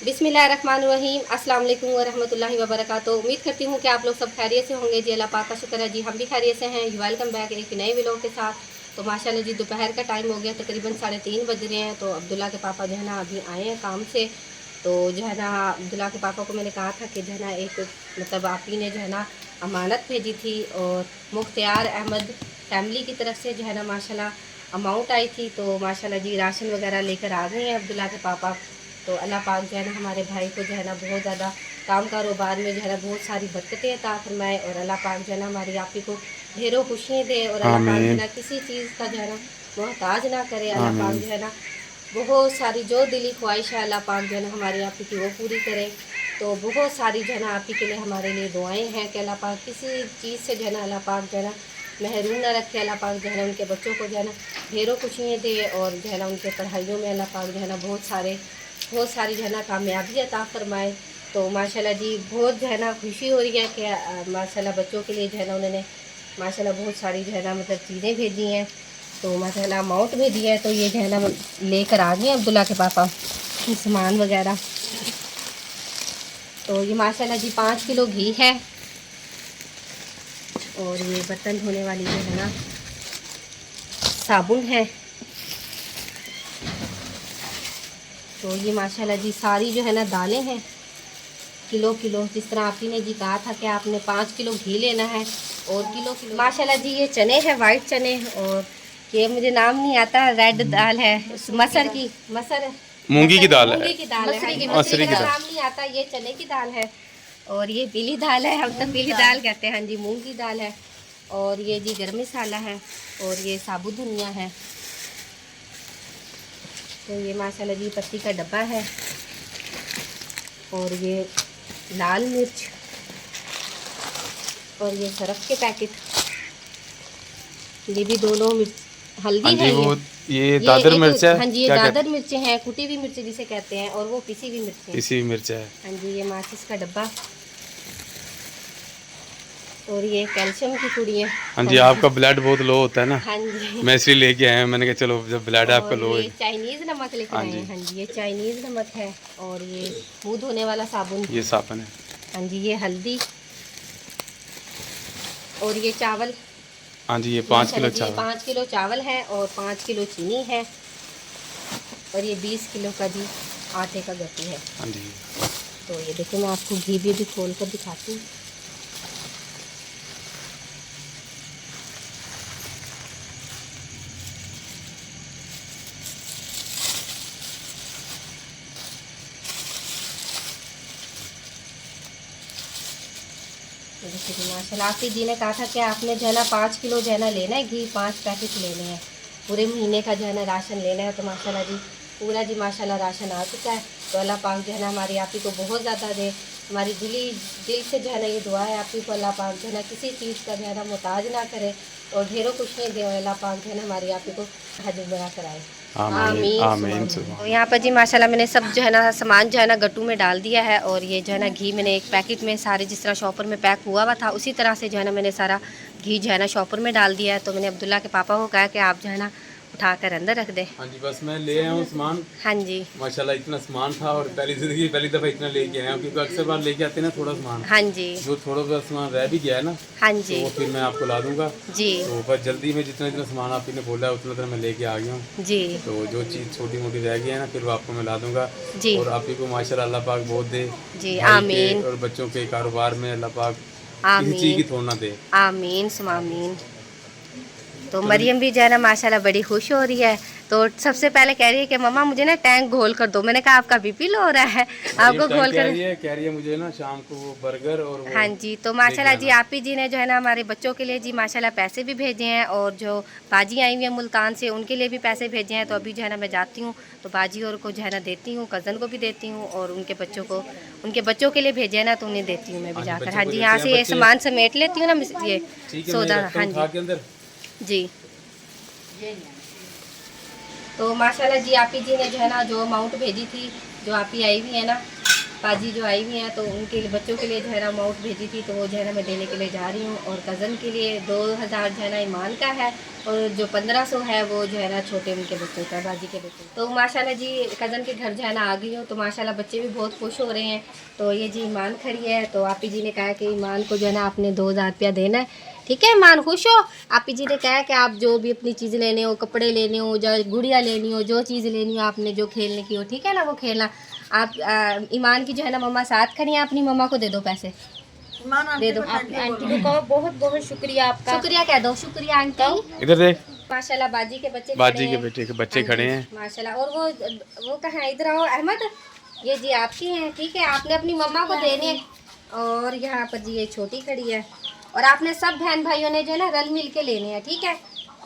बिस्मिल्लाहिर्रहमानिर्रहीम। अस्सलाम वालेकुम वरहमतुल्लाहि वबरकातुहू। उम्मीद करती हूँ कि आप लोग सब खैरियत से होंगे जी। अल्लाह पाक का शुक्र है जी, हम भी खैरियत से हैं। वेलकम बैक एक नए व्लॉग के साथ। तो माशाल्लाह जी दोपहर का टाइम हो गया, तकरीबन 3:30 बज रहे हैं। तो अब्दुल्ला के पापा जो है ना अभी आए हैं काम से। तो जो है ना अब्दुल्ला के पापा को मैंने कहा था कि जो है ना एक मतलब आप ही ने जो है ना अमानत भेजी थी, और मुख्तियार अहमद फैमिली की तरफ से जो है ना माशाल्लाह अमाउंट आई थी। तो माशाल्लाह जी राशन वगैरह लेकर आ गए हैं अब्दुल्ला के पापा। तो अल्लाह पाक जो है ना हमारे भाई को जो है ना बहुत ज़्यादा काम कारोबार में जो है ना बहुत सारी बरकतें अता फरमाए, और अल्लाह पाक जो है ना हमारी आप ही को ढेरों खुशियाँ दे, और अल्लाह पाक जो है आमीन ना किसी चीज़ का जो है ना मोहताज ना करे। अल्लाह पाक आमीन। जो है ना बहुत सारी जो दिली ख्वाहिश है अल्लाह पाक जो है ना हमारी आप ही की वो पूरी करे। तो बहुत सारी जो है ना आप ही के लिए हमारे लिए दुआएं हैं कि अल्लाह पाक किसी चीज़ से जो है ना अल्लाह पाक जो है ना महरूम ना रखे। अल्लाह पाक जो है ना उनके बच्चों को जो है ना ढेरों खुशियाँ दे, और जो है ना उनके पढ़ाइयों में अल्लाह पाक जो है ना बहुत सारी जो है ना कामयाबी अता फरमाए। तो माशाल्लाह जी बहुत जो है ना खुशी हो रही है कि माशाल्लाह बच्चों के लिए जो है ना उन्होंने माशाल्लाह बहुत सारी जो है ना मतलब चीज़ें भेजी हैं। तो माशाल्लाह अमाउंट भी दिया है। तो ये जो है ना लेकर आ गए अब्दुल्ला के पापा सामान वगैरह। तो ये माशाल्लाह जी 5 किलो घी है, और ये बर्तन धोने वाली जो है ना साबुन है। तो ये माशाल्लाह जी सारी जो है ना दालें हैं किलो किलो, जिस तरह आप ही ने जी कहा था कि आपने 5 किलो घी लेना है और किलो किलो माशाल्लाह जी ये चने हैं वाइट चने, और ये मुझे नाम नहीं आता, रेड दाल है मसर की मूंगी की दाल है। मूंगी की दाल है। हाँ जी, मसूरी की का दाल। नाम नहीं आता, ये चने की दाल है। और ये पीली दाल है, हम तो पीली दाल कहते हैं। हाँ जी मूंग की दाल है। और ये जी गरम मसाला है, और ये साबुत धनिया है। तो ये माशाल्लाह जी पत्ती का डब्बा है, और ये लाल मिर्च, और ये सरफ के पैकेट, ये भी दोनों मिर्च, हाँ हल्दी जी है वो ये ये दादर एक, मिर्च है, हाँ जी ये क्या कहते दादर हैं? मिर्चें हैं, कुटी हुई मिर्च जिसे कहते हैं, और वो पिसी हुई मिर्चें। इसी मिर्च है। हाँ जी ये माचिस का डब्बा, और ये कैल्शियम की पुड़ियाँ। हाँ हाँ जी जी आपका ब्लड बहुत लो होता है ना, हाँ जी। मैं इसलिए लेके आया हूँ। मैंने कहा चलो जब ब्लड आपका और लो ये है। चाइनीज़ नमक लेकर हाँ आए जी हैं। हाँ जी ये चाइनीज़ नमक है, और ये मुंह धोने वाला साबुन। ये साबुन है। हाँ जी ये हल्दी, और ये चावल। हाँ जी ये 5 किलो माशाल्लाह जी चावल। 5 किलो चावल है, और 5 किलो चीनी है, और ये 20 किलो का जी आटे का गट्टू है। हाँ जी तो ये देखो मैं आपको घी भी खोल कर दिखाती हूँ। तो देखिए जी माशाल्लाह आप ही जी ने कहा था कि आपने जो है ना 5 किलो जो है ना लेना है घी, 5 पैकेट लेने हैं, पूरे महीने का जो है ना राशन लेना है। तो माशाल्लाह जी पूरा जी माशाल्लाह राशन आ चुका है। तो अल्लाह पाक जो है ना हमारी आप ही को बहुत ज़्यादा दे। हमारी दिल से जो है ना ये दुआ है आप ही को, अल्लाह पाक जो है ना किसी चीज़ का जो है ना मोहताज ना करे, और ढेरों खुशियाँ दे, और अल्लाह पाक जो है ना हमारी आप ही को हज बना कराए। आमीन आमीन सुमा आमीन आमीन। तो सुबह। यहाँ पर जी माशाल्लाह मैंने सब जो है ना सामान जो है ना गट्टू में डाल दिया है, और ये जो है ना घी मैंने एक पैकेट में सारे जिस तरह शॉपर में पैक हुआ था उसी तरह से जो है ना मैंने सारा घी जो है ना शॉपर में डाल दिया है। तो मैंने अब्दुल्ला के पापा को कहा कि आप जो है ना उठा कर अंदर रख दे। हाँ जी बस मैं ले आया हूँ सामान। हाँ जी माशाल्लाह इतना सामान था, और पहली दफ़ा इतना लेके आया हूँ, क्योंकि अक्सर बार लेके आते हैं ना थोड़ा सामान। हाँ जी जो थोड़ा बहुत सामान रह भी गया है ना, हाँ तो जी वो फिर मैं आपको ला दूंगा। जी तो बस जल्दी में जितना जितना सामान आप ही ने बोला है उतना उतना मैं लेके आ गया हूँ। जी तो जो चीज़ छोटी मोटी रह गई है ना फिर वो आपको मैं ला दूंगा। जी और आप ही को माशाल्लाह अल्लाह पाक बहुत दे, जी भाई के आमीन और बच्चों के कारोबार में अल्लाह पाक किसी चीज़ आमीन की थोड़ ना दे। आमीन सुमा आमीन। तो चलो जी। मरियम भी जो है ना माशाल्लाह बड़ी खुश हो रही है। तो सबसे पहले कह रही है कि मम्मा मुझे ना टैंक घोल कर दो। मैंने कहा आपका बीपी लो हो रहा है, मरियम आपको टैंक घोल कर। कह रही है मुझे ना शाम को वो बर्गर और वो हाँ जी तो लेके माशाल्लाह जी आना। आप ही जी ने जो है ना हमारे बच्चों के लिए जी माशाल्लाह पैसे भी भेजे हैं, और जो बाजी आई हुई है मुल्तान से उनके लिए भी पैसे भेजे हैं। तो अभी जो है ना मैं जाती हूँ तो बाजी और को जो है ना देती हूँ, कज़न को भी देती हूँ, और उनके बच्चों के लिए भेजे हैं ना तो उन्हें देती हूँ मैं भी हाँ जी जाकर। बच्चों हाँ को जी देते यहाँ हैं से ये बच्चे। सामान समेट लेती हूँ ना ये ठीक है मैं ये सौदा। रखता हाँ हूँ जी उठा के अंदर। जी। तो माशाल्लाह जी आप ही जी ने जो है ना जो अमाउंट भेजी थी, जो आप ही आई हुई है ना, पाजी जो आई हुई हैं तो उनके लिए बच्चों के लिए जो है ना अमाउंट भेजी थी, तो वो जो है ना मैं देने के लिए जा रही हूँ। और कज़न के लिए 2000 जो है ना ईमान का है, और जो 1500 है वो जो है ना छोटे उनके बच्चों का, बाजी के बच्चों। तो माशाल्लाह जी कज़न के घर जो है ना आ गई हूँ, तो माशाल्लाह बच्चे भी बहुत खुश हो रहे हैं। तो ये जी ईमान खड़ी है, तो आपी जी ने कहा कि ईमान को जो है ना आपने 2000 रुपया देना है। ठीक है ईमान, खुश हो? आपी जी ने कहा कि आप जो भी अपनी चीज़ लेने हो, कपड़े लेने हो, जो गुड़िया लेनी हो, जो चीज़ लेनी हो आपने, जो खेलने की हो, ठीक है ना, वो खेलना। आप ईमान की जो है ना मम्मा साथ खड़ी हैं, अपनी मम्मा को दे दो पैसे, दे दो। आंटी को कहो बहुत बहुत शुक्रिया आपका। शुक्रिया कह दो, शुक्रिया आंटी। इधर देख, माशाल्लाह बाजी के बच्चे बाजी खड़े के हैं। बेटे के बच्चे हाँ खड़े जी, हैं। माशाल्लाह। और वो कहाँ है? इधर आओ अहमद, ये जी आपकी हैं, ठीक है, आपने अपनी मम्मा को देने हैं। और यहाँ पर जी ये छोटी खड़ी है, और आपने सब बहन भाइयों ने जो है ना रल मिल के लेने हैं, ठीक है,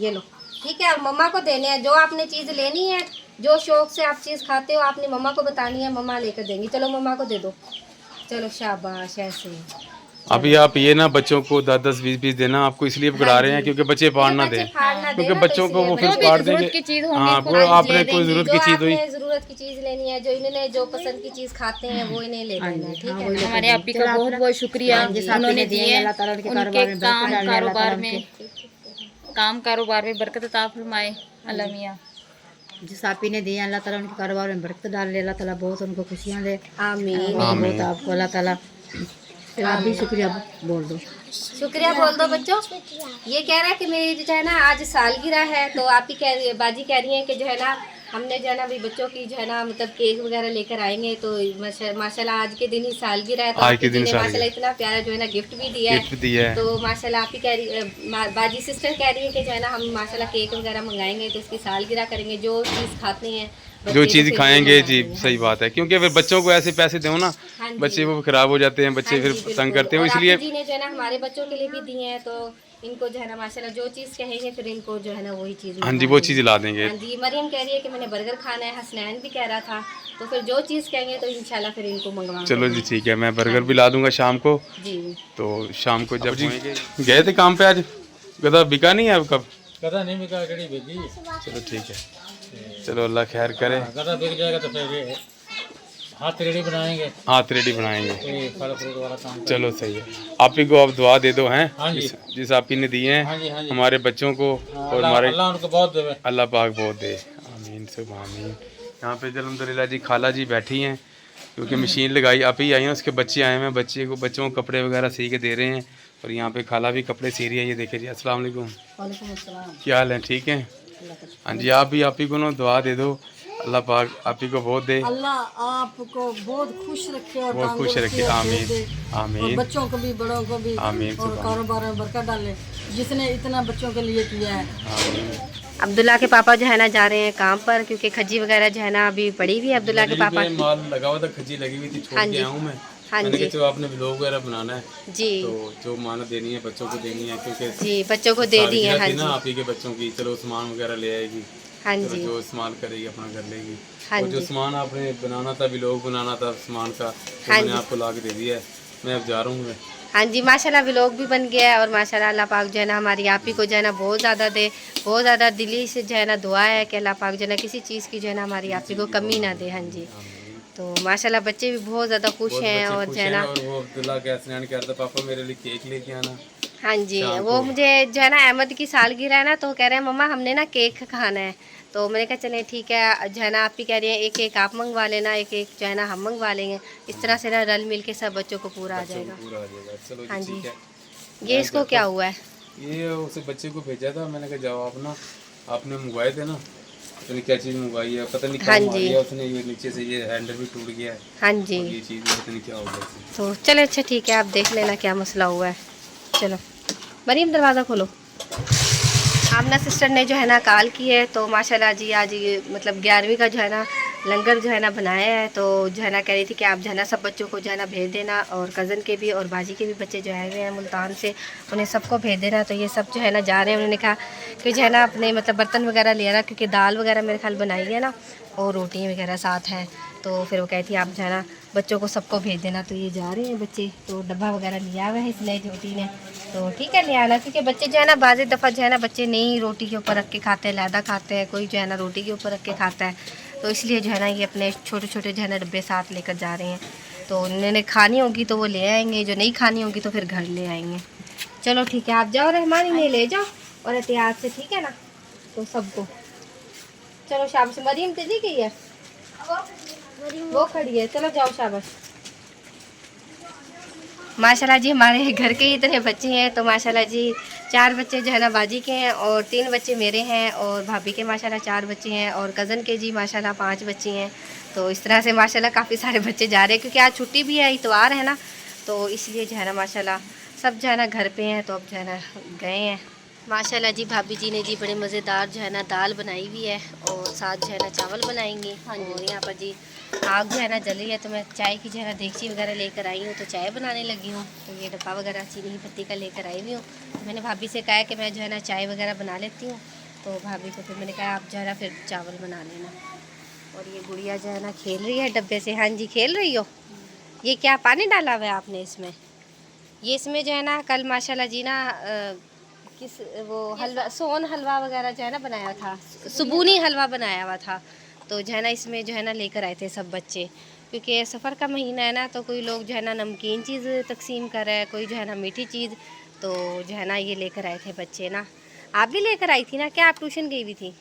ये लो, ठीक है। और मम्मा को देने हैं, जो आपने चीज़ लेनी है, जो शौक से आप चीज़ खाते हो, आपने मम्मा को बतानी है, मम्मा लेकर देंगी। चलो मम्मा को दे दो, चलो शाबाश, ऐसे। अभी आप ये ना बच्चों को 10-10, 20-20 देना आपको इसलिए पकड़ा रहे हैं क्योंकि बच्चे फाड़ ना दें, क्योंकि बच्चों को वो फिर फाड़ देंगे। हाँ, वो आपने कोई जरूरत की चीज़ हुई, जरूरत की चीज़ लेनी है, जो इन्होंने जो पसंद की चीज़ खाते हैं वो इन्हें ले लेना है, ठीक है। हमारे आपी का बहुत बहुत शुक्रिया, उन्होंने दिए उनके काम कारोबार में बरकत अता फरमाए अल्लाह मियां। जिस आपी ने दिया अल्लाह ताला उनके कारोबार में बरकत डाल ले, अल्लाह ताला बहुत उनको खुशियाँ दे। आमीन। बहुत आपको अल्लाह ताला। फिर आप भी शुक्रिया बोल दो। शुक्रिया बोल दो बच्चों। ये कह रहा है कि मेरी जो है ना आज सालगिरह है, तो आप ही कह रही है, बाजी कह रही है कि जो है ना हमने जो है ना भी बच्चों की जो है ना मतलब केक वगैरह लेकर आएंगे। तो माशाल्लाह आज के दिन ही सालगिरह है, तो आज के दिन माशाल्लाह इतना प्यारा जो है ना गिफ्ट भी दिया है। तो माशाल्लाह आप ही कह रही, बाजी सिस्टर कह रही है कि जो है ना हम माशाल्लाह केक वगैरह मंगाएंगे, तो उसकी सालगिरह करेंगे, जो चीज़ खाते हैं जो चीज़ खाएंगे जी, सही बात है। क्योंकि फिर बच्चों को ऐसे पैसे दो ना, बच्चे वो खराब हो जाते हैं, बच्चे फिर तंग करते हैं, इसलिए जी ने जो है ना हमारे बच्चों के लिए भी दिए हैं। तो इनको जो है ना माशाल्लाह जो चीज़ कहेंगे फिर इनको जो है ना वही चीज़, हाँ जी, वो चीज़ ला देंगे। हाँ जी, मरियम कह रही है कि मैंने बर्गर खाना है, हसनैन भी कह रहा था, तो फिर जो चीज़ कहेंगे तो इंशाल्लाह फिर इनको मंगवा। चलो जी ठीक है, मैं बर्गर भी ला दूंगा शाम को। जी, तो शाम को जब गए थे काम पे, आज गधा बिका नहीं है अब? कब गधा नहीं बिका, गड़ी बिकी। चलो ठीक है, चलो अल्लाह खैर करे। गधा बिक जाएगा तो फिर हाथ रेडी बनाएंगे, हाथ रेडी बनाएंगे, फल फ्रूट वाला काम। चलो सही है। आप ही को आप दुआ दे दो हैं, हाँ जी। जिस आप ही ने दिए हैं हाँ जी, हाँ जी। हमारे बच्चों को, और हमारे अल्लाह उनको बहुत देवे। अल्लाह पाक बहुत दे, आमीन सुबह आमीन। यहाँ पे अल्हम्दुलिल्लाह जी खाला जी बैठी हैं, क्योंकि मशीन लगाई, आप ही आई हैं, उसके बच्चे आए हैं, बच्चों को कपड़े वगैरह सी के दे रहे हैं। और यहाँ पे खाला भी कपड़े सी रही है, ये देखे जी। अस्सलाम वालेकुम, क्या हाल है? ठीक है। हाँ जी, आप भी आप ही को ना दुआ दे दो, अल्लाह पाक आप ही को बहुत दे, अल्लाह आपको बहुत खुश रखे और बहुत खुश रखे, आमीन आमीन, बच्चों को भी बड़ों को भी, आमीन, और कारोबार में बरकत डाले, जिसने इतना बच्चों के लिए किया है। आमीन। अब्दुल्ला के पापा जो है ना जा रहे हैं काम पर, क्योंकि खजी वगैरह जो है ना अभी पड़ी हुई है अब्दुल्ला के पापा। माल लगा हुआ था, खजी लगी हुई थी, छोड़ हाँ के जी, आया हूँ मैं। हाँ मैंने जी, कहा जो आपने व्लॉग वगैरह बनाना है, जी तो जो माना देनी है बच्चों को देनी है, क्योंकि जी बच्चों को दे दी है। हाँ थी ना जी, आप ही के बच्चों की, चलो सामान वगैरह ले आएगी, हाँ चलो जी, जो इस्तेमाल करेगी अपना कर लेगी। हाँ और जो जी, सामान आपने बनाना था, व्लॉग बनाना था सामान का, तो हाँ मैंने जी। आपको ला के दे दिया है। मैं अब जा रहा हूँ। हाँ जी, माशाल्लाह व्लॉग भी बन गया है। और माशाल्लाह अल्लाह पाक जो है ना हमारी आप ही को जो है ना बहुत ज़्यादा दे, बहुत ज़्यादा दिली से जो है ना दुआ है कि अल्लाह पाक जो है ना किसी चीज़ की जो है ना हमारी आप ही को कमी ना दे। हाँ जी, तो माशाल्लाह बच्चे भी बहुत ज़्यादा खुश हैं। और जो है ना, और वो अब्दुल्ला के हसनैन कह रहा था पापा मेरे लिए केक लेके आना। हाँ जी, वो मुझे जो है ना अहमद की सालगिरह है ना, तो कह रहे हैं मम्मा हमने ना केक खाना है। तो मैंने कहा चलें ठीक है, जो है ना आप ही कह रही हैं एक एक आप मंगवा लेना, एक एक जो है ना हम मंगवा लेंगे, इस तरह से ना रल मिल के सब बच्चों को पूरा आ जाएगा। पूरा आ जाएगा। चलो हाँ जी जी, ठीक है। ये इसको क्या हुआ है? ये उसे बच्चे को भेजा था, मैंने कहा जाओ आप ना, आपने मंगवाए थे ना, पता नहीं क्या चीज़ मंगवाई है, पता नहीं क्या हाँ मंगवा जी, लिया उसने, ये नीचे से ये हैंडल भी टूट गया है, हाँ जी, और ये चीज़ भी पता नहीं क्या हो गया इससे। तो चले अच्छा ठीक है, आप देख लेना क्या मसला हुआ है। चलो मरीम दरवाज़ा खोलो। आमना सिस्टर ने जो है ना कॉल की है, तो माशाल्लाह जी आज ये मतलब 11वीं का जो है ना लंगर जो है ना बनाया है। तो जो है ना कह रही थी कि आप जो है ना सब बच्चों को जो है ना भेज देना, और कज़न के भी और बाजी के भी बच्चे जो आए हुए हैं मुल्तान से, उन्हें सबको भेज देना। तो ये सब जो है ना जा रहे हैं। उन्होंने कहा कि जो है ना अपने मतलब बर्तन वगैरह ले रहा, क्योंकि दाल वगैरह मेरे ख्याल बनाई है ना, और रोटी वगैरह साथ हैं। तो फिर वो कहती है आप जो है ना बच्चों को सबको भेज देना। तो ये जा रहे हैं बच्चे, तो डब्बा वगैरह लिया हुआ है इस नई छोटी ने, तो ठीक है ले आना, क्योंकि बच्चे जो है ना बाज़ दफ़ा जो है ना बच्चे नहीं रोटी के ऊपर रख के खाते हैं, लैदा खाते हैं, कोई जो है ना रोटी के ऊपर रख के खाता है। तो इसलिए जो है ना ये अपने छोटे छोटे जो है ना डब्बे साथ लेकर जा रहे हैं। तो उन्होंने खानी होगी तो वो ले आएंगे, जो नहीं खानी होगी तो फिर घर ले आएंगे। चलो ठीक है, आप जाओ रहमान, इन्हें ले जाओ और एहतियात से, ठीक है ना। तो सबको चलो शाबाश। मरीम तेजी गई है, वो खड़ी है, चलो जाओ शाबाश। माशाल्लाह जी हमारे घर के इतने बच्चे हैं, तो माशाल्लाह जी 4 बच्चे जो है ना बाजी के हैं और 3 बच्चे मेरे हैं और भाभी के माशाल्लाह 4 बच्चे हैं और कज़न के जी माशाल्लाह 5 बच्चे हैं। तो इस तरह से माशाल्लाह काफ़ी सारे बच्चे जा रहे हैं, क्योंकि आज छुट्टी भी है, इतवार है ना, तो इसलिए जो है ना माशाल्लाह सब जो है ना घर पे हैं। तो अब जो है ना गए हैं माशाल्लाह जी। भाभी जी ने जी बड़े मज़ेदार जो है ना दाल बनाई हुई है और साथ जो है ना चावल बनाएंगे। और यहाँ पर जी आग जो है ना जली है, तो मैं चाय की जो है ना देगची वगैरह लेकर आई हूँ, तो चाय बनाने लगी हूँ। तो ये डब्बा वगैरह चीनी की पत्ती का लेकर आई हुई हूँ। तो मैंने भाभी से कहा कि मैं जो है ना चाय वगैरह बना लेती हूँ, तो भाभी को फिर मैंने कहा आप जो है ना फिर चावल बना लेना। और ये गुड़िया जो है ना खेल रही है डब्बे से। हाँ जी खेल रही हो। ये क्या पानी डाला हुआ है आपने इसमें? ये इसमें जो है ना कल माशाल्लाह जी ना किस वो हलवा, सोन हलवा वगैरह जो है ना बनाया था, सुबूनी हलवा बनाया हुआ था। तो जो है ना इसमें जो है ना लेकर आए थे सब बच्चे, क्योंकि सफ़र का महीना है ना, तो कोई लोग जो है ना नमकीन चीज़ तकसीम कर रहा है, कोई जो है ना मीठी चीज़। तो जो है ना ये लेकर आए थे बच्चे ना। आप भी लेकर आई थी ना? क्या आप ट्यूशन गई हुई थी?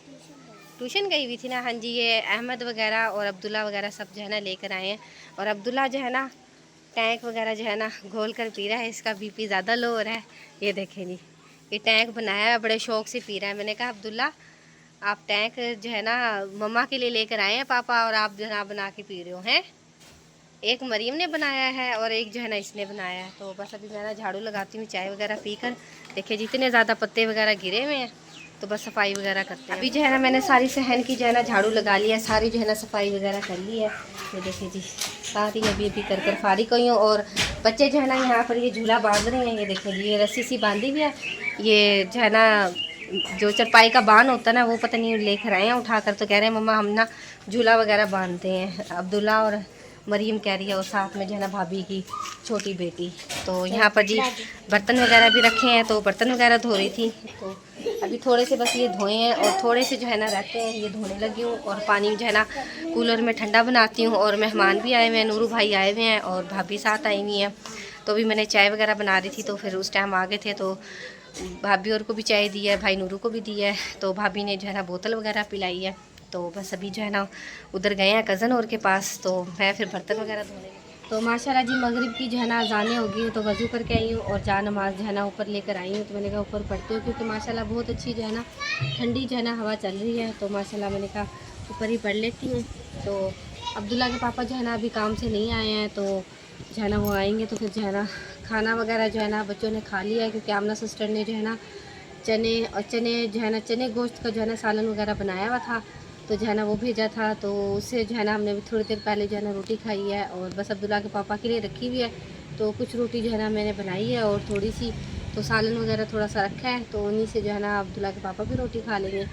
ट्यूशन गई हुई थी ना। हाँ जी, ये अहमद वगैरह और अब्दुल्ला वगैरह सब जो है ना लेकर आए हैं। और अब्दुल्ला जो है ना टैंक वगैरह जो है ना घोल कर पी रहा है, इसका बीपी ज़्यादा लो हो रहा है। ये देखें जी, ये टैंक बनाया है, बड़े शौक़ से पी रहा है। मैंने कहा अब्दुल्ला आप टैंक जो है ना मम्मा के लिए लेकर आए हैं पापा, और आप जो है ना बना के पी रहे हो हैं। एक मरीम ने बनाया है और एक जो है ना इसने बनाया है। तो बस अभी मैं ना झाड़ू लगाती हूँ चाय वगैरह पीकर। देखिए जितने ज़्यादा पत्ते वगैरह गिरे हुए हैं, तो बस सफाई वगैरह करते हैं। अभी जो है ना मैंने सारी सहन की जो है ना झाड़ू लगा लिया, सारी जो है ना सफाई वगैरह कर ली है। ये देखिए जी सारी अभी कर फारिग हुई हूँ। और बच्चे जो है ना यहाँ पर ये झूला बांध रहे हैं। ये देखिए जी ये रस्सी सी बांधी हुई है। ये जो है ना जो चरपाई का बांध होता है ना, वो पता नहीं लेकर आए हैं उठाकर। तो कह रहे हैं मम्मा हम ना झूला वगैरह बांधते हैं। अब्दुल्ला और मरीम कह रही है, और साथ में जो है ना भाभी की छोटी बेटी। तो यहाँ पर जी बर्तन वगैरह भी रखे हैं, तो बर्तन वगैरह धो रही थी। तो अभी थोड़े से बस ये धोए हैं और थोड़े से जो है ना रहते हैं, ये धोने लगी हूँ। और पानी जो है ना कूलर में ठंडा बनाती हूँ। और मेहमान भी आए हुए हैं, नूरू भाई आए हुए हैं और भाभी साथ आई हुई हैं। तो अभी मैंने चाय वगैरह बना रही थी, तो फिर उस टाइम आ गए थे। तो भाभी और को भी चाय दी है, भाई नूरू को भी दी है। तो भाभी ने जो है ना बोतल वगैरह पिलाई है। तो बस अभी जो है ना उधर गए हैं कज़न और के पास, तो मैं फिर बर्तन वगैरह धोने। तो माशाल्लाह जी मगरिब की जो है ना अज़ानें होगी, तो वज़ू करके आई हूँ और जा नमाज जो है ना ऊपर लेकर आई हूँ। तो मैंने कहा ऊपर पढ़ती हूँ, क्योंकि माशाल्लाह बहुत अच्छी जो है ना ठंडी जो है ना हवा चल रही है। तो माशाल्लाह मैंने कहा ऊपर ही पढ़ लेती हूँ। तो अब्दुल्ला के पापा जो है ना अभी काम से नहीं आए हैं, तो जो है ना वो आएंगे तो फिर जो है ना खाना वगैरह जो है ना बच्चों ने खा लिया है, क्योंकि आमना सिस्टर ने जो है ना चने जो है ना चने गोश्त का जो है ना सालन वगैरह बनाया हुआ था, तो जो है ना वो भेजा था। तो उससे जो है ना हमने भी थोड़ी देर पहले जो है ना रोटी खाई है, और बस अब्दुल्ला के पापा के लिए रखी हुई है। तो कुछ रोटी जो है ना मैंने बनाई है और थोड़ी सी तो सालन वगैरह थोड़ा सा रखा है, तो उन्हीं से जो है ना अब्दुल्ला के पापा भी रोटी खा लेंगे।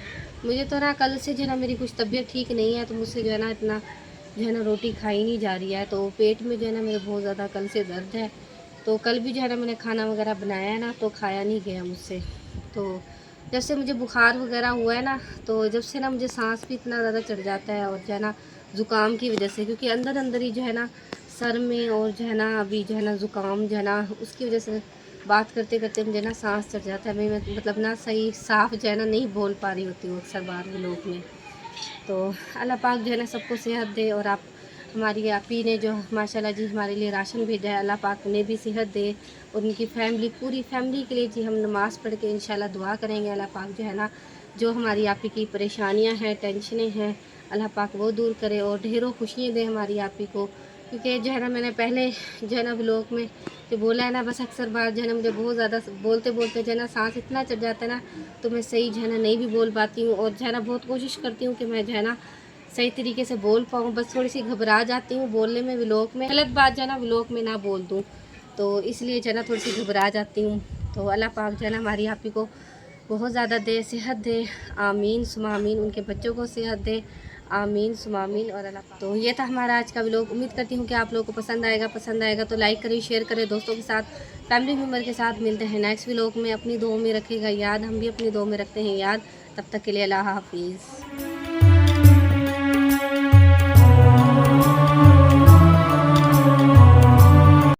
मुझे तो ना कल से जो है ना मेरी कुछ तबीयत ठीक नहीं है, तो मुझसे जो है ना इतना जो है ना रोटी खाई नहीं जा रही है। तो पेट में जो है ना मेरे बहुत ज़्यादा कल से दर्द है। तो कल भी जो है ना मैंने खाना वगैरह बनाया है ना, तो खाया नहीं गया मुझसे। तो जब से मुझे बुखार वगैरह हुआ है ना, तो जब से ना मुझे सांस भी इतना ज़्यादा चढ़ जाता है, और जो है ना ज़ुकाम की वजह से, क्योंकि अंदर अंदर ही जो है ना सर में और जो है ना अभी जो है ना ज़ुकाम जो है ना उसकी वजह से बात करते करते मुझे ना सांस चढ़ जाता है। मैं मतलब ना सही साफ़ जो है ना नहीं बोल पा रही होती हूँ अक्सर बार व्लॉग में। तो अल्लाह पाक जो है ना सबको सेहत दे। और आप हमारी आपी ने जो माशाल्लाह जी हमारे लिए राशन भेजा है, अल्लाह पाक ने भी सेहत दे। और उनकी फैमिली पूरी फैमिली के लिए जी हम नमाज़ पढ़ के इंशाल्लाह दुआ करेंगे। अल्लाह पाक जो है ना जो हमारी आपी की परेशानियां हैं, टेंशनें हैं, अल्लाह पाक वो दूर करे और ढेरों खुशियाँ दे हमारी आपी को। क्योंकि जो है ना मैंने पहले जो है ना व्लॉग में जो बोला है ना, बस अक्सर बार जो है ना मुझे बहुत ज़्यादा बोलते बोलते जो है ना सांस इतना चढ़ जाता है ना, तो मैं सही जो है ना नहीं भी बोल पाती हूँ। और जो है ना बहुत कोशिश करती हूँ कि मैं जो है ना सही तरीके से बोल पाऊँ, बस थोड़ी सी घबरा जाती हूँ बोलने में, व्लॉग में गलत बात जो है ना व्लॉग में ना बोल दूँ, तो इसलिए जो है ना थोड़ी सी घबरा जाती हूँ। तो अल्लाह पाक जो है ना हमारी आपी को बहुत ज़्यादा दे, सेहत दे, आमीन सुमा आमीन। उनके बच्चों को सेहत दे, आमीन सुमा आमीन। और अल्लाह पाक। तो ये था हमारा आज का व्लॉग। उम्मीद करती हूँ कि आप लोगों को पसंद आएगा तो लाइक करें, शेयर करें दोस्तों के साथ, फैमिली मेम्बर के साथ। मिलते हैं नेक्स्ट व्लॉग में। अपनी दुआ में रखिएगा याद, हम भी अपनी दुआ में रखते हैं याद। तब तक के लिए अल्लाह हाफिज़।